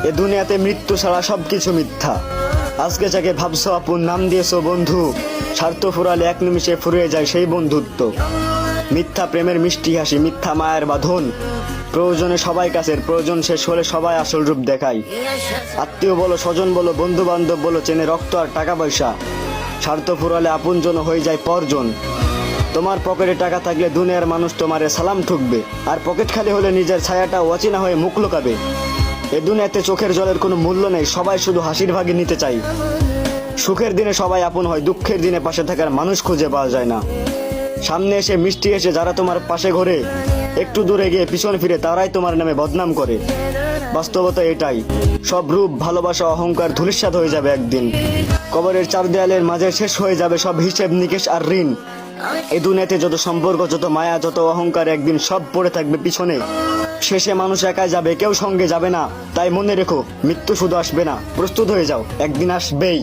এ দুনিয়াতে মৃত্যু ছাড়া সবকিছু মিথ্যা। আজকে যাকে ভাবছো আপন, নাম দিয়েছো বন্ধু, স্বার্থ ফুরালে এক নিমিষে ফুরিয়ে যায় সেই বন্ধুত্ব। মিথ্যা প্রেমের মিষ্টি হাসি, মিথ্যা মায়ের বাঁধন, প্রয়োজনে সবাই কাছের, প্রয়োজন শেষ হলে সবাই আসল রূপ দেখায়। আত্মীয় বলো, স্বজন বলো, বন্ধু বান্ধব বলো, চেনে রক্ত আর টাকা পয়সা। স্বার্থ ফুরালে আপনজন হয়ে যায় পরজন। তোমার পকেটে টাকা থাকলে দুনিয়ার মানুষ তোমারে সালাম ঠুকবে, আর পকেট খালি হলে নিজের ছায়াটা অচেনা হয়ে মুখ লুকাবে। এ দুনিয়াতে চোখের জলের কোনো মূল্য নেই, সবাই শুধু হাসির ভাগে নিতে চাই। সুখের দিনে সবাই আপন হয়, দুঃখের দিনে পাশে থাকার মানুষ খুঁজে পাওয়া যায় না। সামনে এসে মিষ্টি এসে যারা তোমার পাশে ঘোরে, একটু দূরে গিয়ে পিছন ফিরে তারাই তোমার নামে বদনাম করে। বাস্তবতা এটাই, সব রূপ ভালোবাসা অহংকার ধূলিসাৎ হয়ে যাবে একদিন। কবরের চার দেয়ালের মাঝে শেষ হয়ে যাবে সব হিসেব নিকেশ আর ঋণ। এই দুনিয়াতে যত সম্পর্ক, যত মায়া, যত অহংকার, একদিন সব পড়ে থাকবে পিছনে। শেষে মানুষ একাই যাবে, কেউ সঙ্গে যাবে না। তাই মনে রেখো, মৃত্যু শুধু আসবে না, প্রস্তুত হয়ে যাও, একদিন আসবেই।